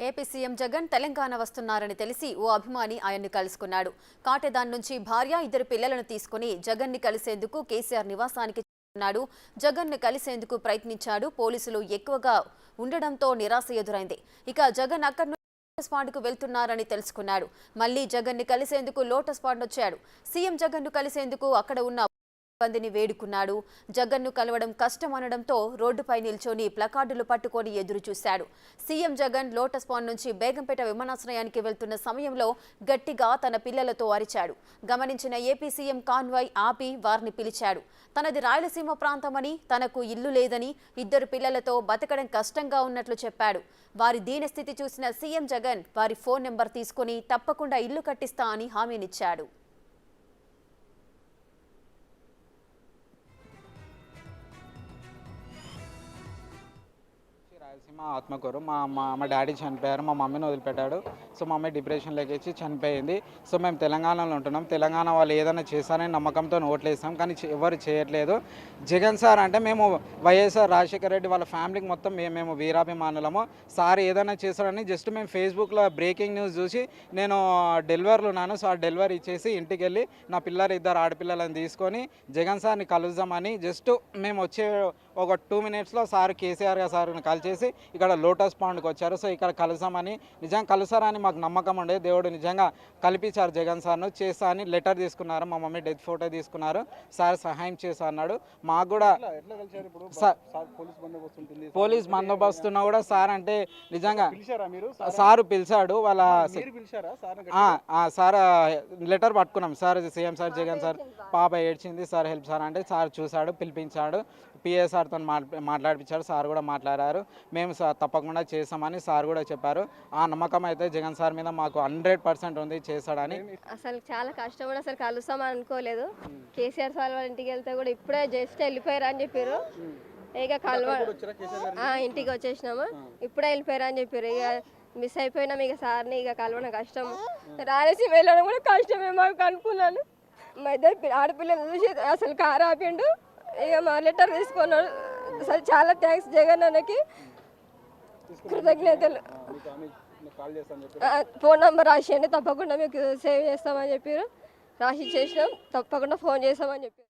AP CM Jagan Telangana వస్తున్నారని తెలిసి ఓ అభిమాని ఆయన్ని కలుసుకున్నాడు. కాటేదాన్ నుంచి భార్య, ఇద్దరు పిల్లలను తీసుకుని జగన్ ని కలిసేందుకు కేసీఆర్ నివాసానికి చేరుకున్నాడు. జగన్ ను కలిసేందుకు ప్రయత్నించాడు. పోలీసులు ఎక్కువగా ఉండడంతో నిరాశ ఎదురైంది. ఇక జగన్ అక్కడి నుంచి లోటస్ పాండ్కు వెళ్తున్నారని తెలుసుకున్నాడు. మళ్లీ జగన్ ని కలిసేందుకు లోటస్ పాండ్ వచ్చాడు. సీఎం జగన్ ను కలిసేందుకు అక్కడ ఉన్న మందిని వేడుకున్నాడు. జగన్ను కలవడం కష్టమనడంతో రోడ్డుపై నిల్చొని ప్లకార్డులు పట్టుకొని ఎదురు చూశాడు. సీఎం జగన్ లోటస్ పాండ్ నుంచి బేగంపేట విమానాశ్రయానికి వెళ్తున్న సమయంలో గట్టిగా తన పిల్లలతో అరిచాడు. గమనించిన ఏపీ సీఎం కాన్వాయ్ ఆపి వారిని పిలిచాడు. తనది రాయలసీమ ప్రాంతమని, తనకు ఇల్లు లేదని, ఇద్దరు పిల్లలతో బతకడం కష్టంగా ఉన్నట్లు చెప్పాడు. వారి దీనస్థితి చూసిన సీఎం జగన్ వారి ఫోన్ నెంబర్ తీసుకుని తప్పకుండా ఇల్లు కట్టిస్తా అని హామీనిచ్చాడు. రాయలసీమ ఆత్మకూరు. మా డాడీ చనిపోయారు, మా మమ్మీని వదిలిపెట్టాడు. సో మా మమ్మీ డిప్రెషన్లోకి వచ్చి చనిపోయింది. సో మేము తెలంగాణలో ఉంటున్నాం. తెలంగాణ వాళ్ళు ఏదైనా చేస్తారని నమ్మకంతో ఓట్లు వేస్తాం, కానీ ఎవరు చేయట్లేదు. జగన్ సార్ అంటే మేము వైఎస్ఆర్ రాజశేఖర రెడ్డి వాళ్ళ ఫ్యామిలీకి మొత్తం మేము వీరాభిమానులము. సార్ ఏదైనా చేస్తారని జస్ట్ మేము ఫేస్బుక్లో బ్రేకింగ్ న్యూస్ చూసి నేను డెలివరీలో ఉన్నాను. సో ఆ డెలివరీ ఇచ్చేసి ఇంటికి వెళ్ళి నా ఇద్దరు ఆడపిల్లలను తీసుకొని జగన్ సార్ని కలుద్దామని జస్ట్ మేము వచ్చే ఒక 2 minutesలో సార్ కేసీఆర్ సార్ని కలిసేసి ఇక్కడ లోటస్ పాండ్కి వచ్చారు. సో ఇక్కడ కలుసామని, నిజంగా కలుసారని మాకు నమ్మకం ఉండే. దేవుడు నిజంగా కల్పించారు జగన్ సార్ను. చేస్తా అని లెటర్ తీసుకున్నారు. మా మమ్మీ డెత్ ఫోటో తీసుకున్నారు. సార్ సహాయం చేస్తా అన్నాడు. మాకు కూడా పోలీస్ బందోబస్తున్నా కూడా సార్ అంటే నిజంగా సారు పిలిచాడు. వాళ్ళ సార్ లెటర్ పట్టుకున్నాం. Sir CM sir Jagan sir పాప ఏడ్చింది, సార్ హెల్ప్ సార్ అంటే సార్ చూశాడు, పిలిపించాడు. పిఎస్ఆర్తో మాట్లాడిపించాడు. సార్ కూడా మాట్లాడారు. మేము తప్పకుండా చేస్తామని సార్ కూడా చెప్పారు. ఆ నమ్మకం అయితే జగన్ సార్ మీద మాకు 100% ఉంది, చేస్తాడని. అసలు చాలా కష్టపడి అసలు కలుస్తామని అనుకోలేదు. కేసీఆర్ సార్ వాళ్ళ ఇంటికి వెళ్తే కూడా ఇప్పుడే జస్ట్ వెళ్ళిపోయారు అని చెప్పారు. ఇక ఇంటికి వచ్చేసినాము, ఇప్పుడే వెళ్ళిపోయారు అని చెప్పారు. ఇక మిస్ అయిపోయినాం. ఇక సార్ని ఇక కలవడం కష్టం, రాయలసీమ వెళ్ళడం కూడా కష్టమే మాకు అనుకున్నాను. మా ఇద్దరు ఆడపిల్లలు చూసి అసలు కారు ఆపిండు. ఇక మా లెటర్ తీసుకున్నాడు. అసలు చాలా థ్యాంక్స్ జగన్ అన్నకి, కృతజ్ఞతలు. ఫోన్ నెంబర్ రాసేయండి, తప్పకుండా మీకు సేవ్ చేస్తామని చెప్పారు. రాసి చేసినాం, తప్పకుండా ఫోన్ చేస్తామని చెప్పారు.